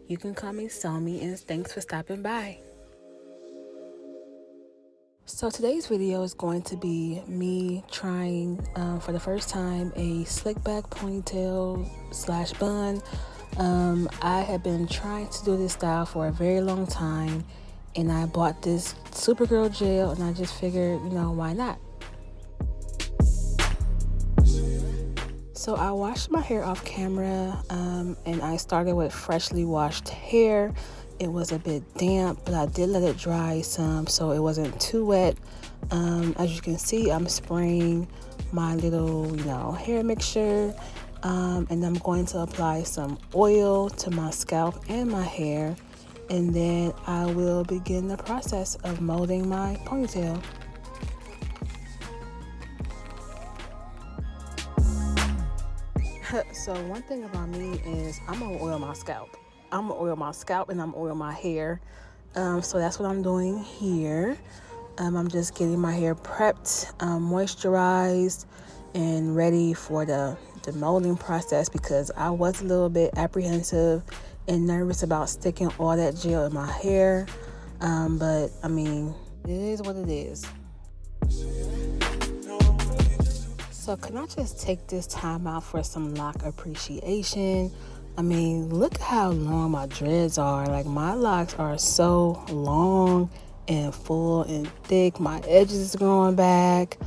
You can call me SOMI, and thanks for stopping by. So today's video is going to be me trying for the first time a slick back ponytail slash bun. I have been trying to do this style for a very long time, and I bought this Supergirl gel, and I just figured, why not? So I washed my hair off camera, and I started with freshly washed hair. It was a bit damp, but I did let it dry some so it wasn't too wet. As you can see, I'm spraying my little, hair mixture, and I'm going to apply some oil to my scalp and my hair, and then I will begin the process of molding my ponytail. So one thing about me is I'm gonna oil my scalp. I'm gonna oil my scalp and I'm gonna oil my hair. So that's what I'm doing here. I'm just getting my hair prepped, moisturized, and ready for the molding process, because I was a little bit apprehensive and nervous about sticking all that gel in my hair. But I mean, it is what it is. So can I just take this time out for some loc appreciation? I mean, look how long my dreads are. Like, my locks are so long and full and thick. My edges is growing back.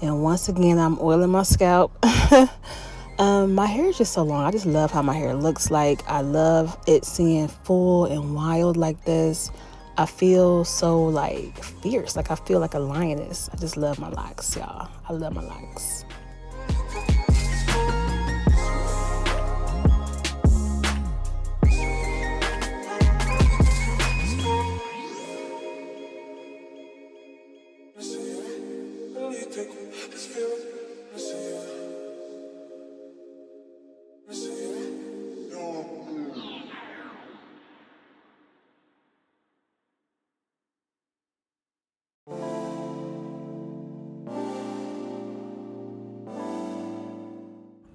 And once again, I'm oiling my scalp. My hair is just so long. I just love how my hair looks like. I love it seeing full and wild like this. I feel so like fierce. Like I feel like a lioness. I just love my locks, y'all. I love my locks.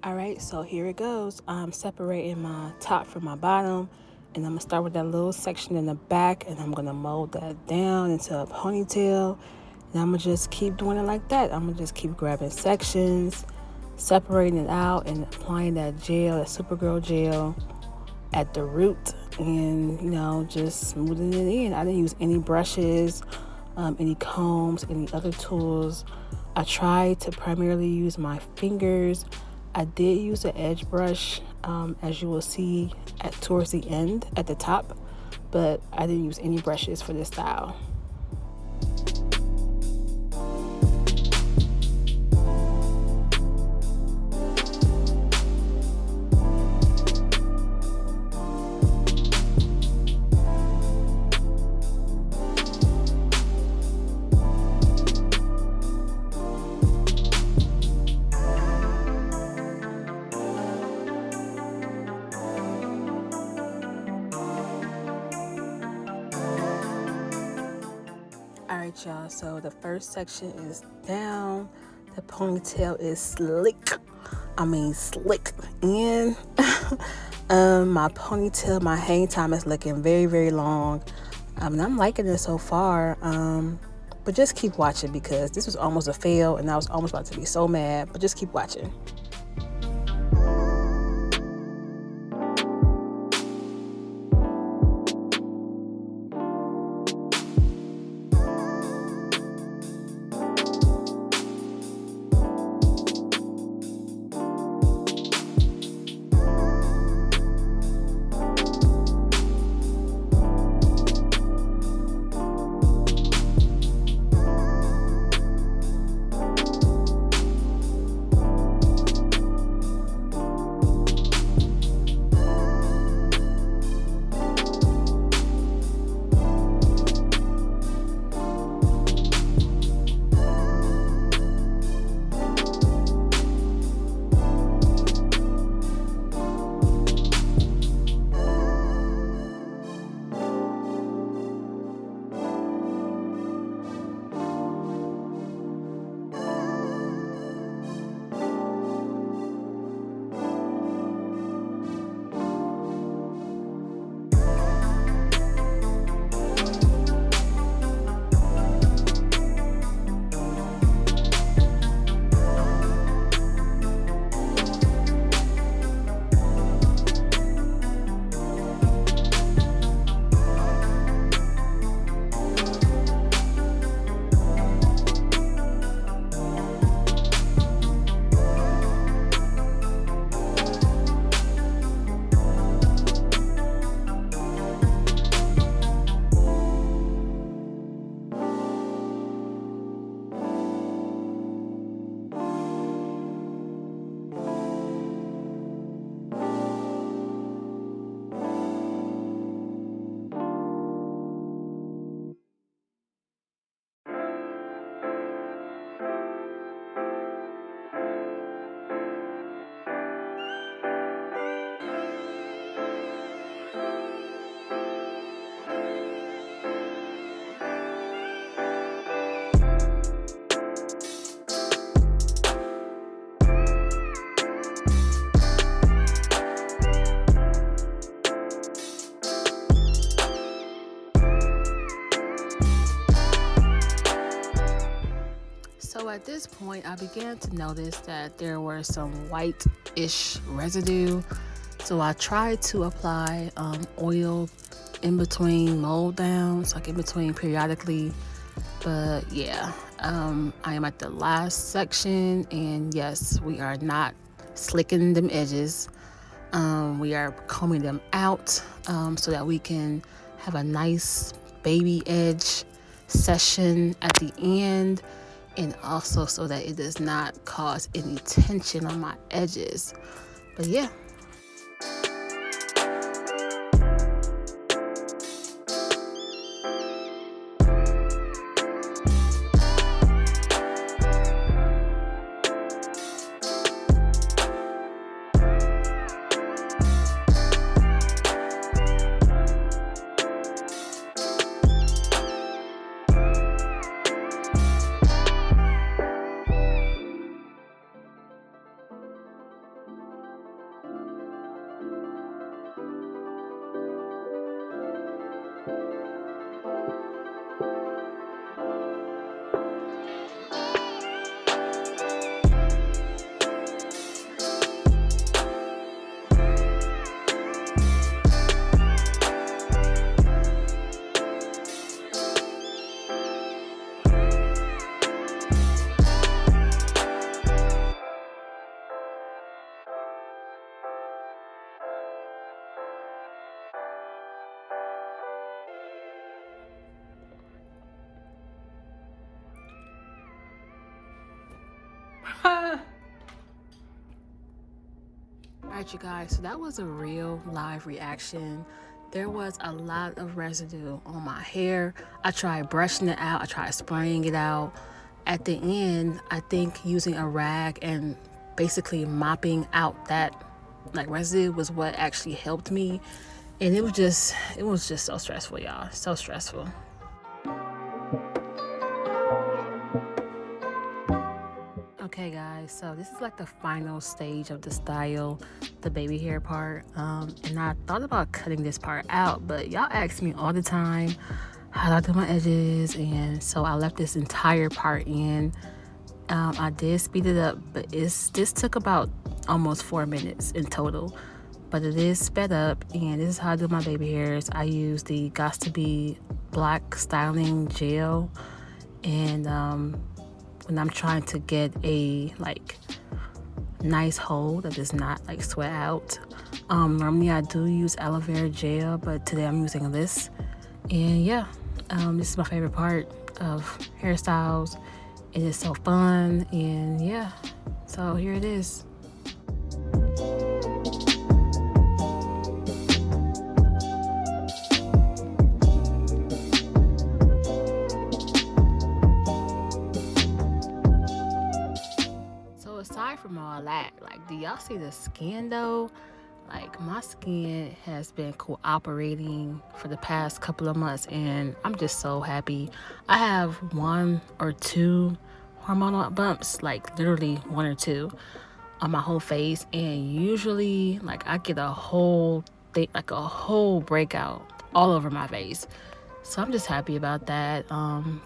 Alright, so here it goes. I'm separating my top from my bottom, and I'm going to start with that little section in the back, and I'm going to mold that down into a ponytail, and I'm going to just keep doing it like that. I'm going to just keep grabbing sections, separating it out, and applying that gel, that Supergirl gel at the root, and, just smoothing it in. I didn't use any brushes, any combs, any other tools. I tried to primarily use my fingers. I did use an edge brush, as you will see towards the end at the top, but I didn't use any brushes for this style. Alright, y'all, so the first section is down. The ponytail is slick. I mean slick. And my ponytail, my hang time is looking very, very long. And I'm liking it so far. But just keep watching, because this was almost a fail and I was almost about to be so mad. But just keep watching. So at this point, I began to notice that there were some white-ish residue. So I tried to apply oil in between mold downs, like in between periodically. But yeah, I am at the last section, and yes, we are not slicking them edges. We are combing them out so that we can have a nice baby edge session at the end, and also so that it does not cause any tension on my edges. But yeah. Alright, you guys, so that was a real live reaction. There was a lot of residue on my hair. I tried brushing it out, I tried spraying it out. At the end, I think using a rag and basically mopping out that like residue was what actually helped me. And it was just so stressful, y'all. So stressful. Okay guys, so this is like the final stage of the style, the baby hair part, and I thought about cutting this part out, but y'all ask me all the time how do I do my edges, and so I left this entire part in. I did speed it up, but this took about almost 4 minutes in total, but it is sped up. And this is how I do my baby hairs. I use the Got to Be black styling gel, and when I'm trying to get a like nice hold that does not like sweat out. Normally I do use aloe vera gel, but today I'm using this. And yeah, this is my favorite part of hairstyles. It is so fun, and yeah, so here it is. Aside from all that, like, do y'all see the skin though? Like, my skin has been cooperating for the past couple of months, and I'm just so happy. I have 1 or 2 hormonal bumps, like literally 1 or 2 on my whole face, and usually like I get a whole thing, like a whole breakout all over my face. So I'm just happy about that.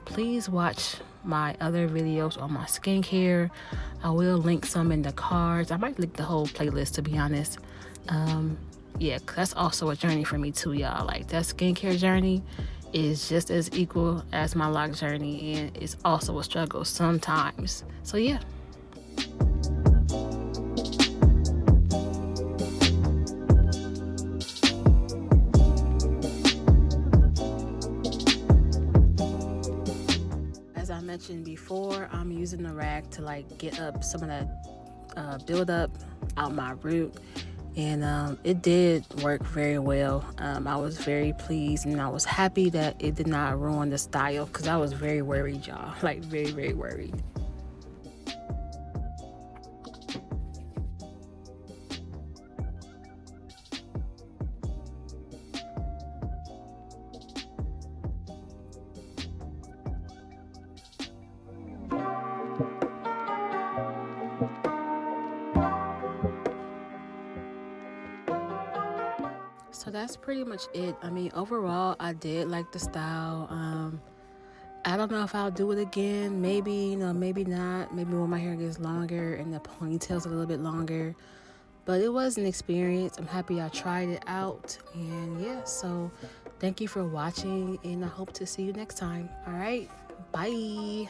Please watch my other videos on my skincare. I will link some in the cards. I might link the whole playlist, to be honest. Yeah, 'cause that's also a journey for me too, y'all. Like, that skincare journey is just as equal as my loc journey, and it's also a struggle sometimes. So yeah. As I mentioned before, I'm using the rag to like get up some of that build up out my root, and it did work very well. I was very pleased, and I was happy that it did not ruin the style, because I was very worried, y'all. Like, very, very worried. So that's pretty much it. I mean, overall, I did like the style. I don't know if I'll do it again. Maybe, maybe not. Maybe when my hair gets longer and the ponytail's a little bit longer. But it was an experience. I'm happy I tried it out. And yeah, so thank you for watching, and I hope to see you next time. All right, bye.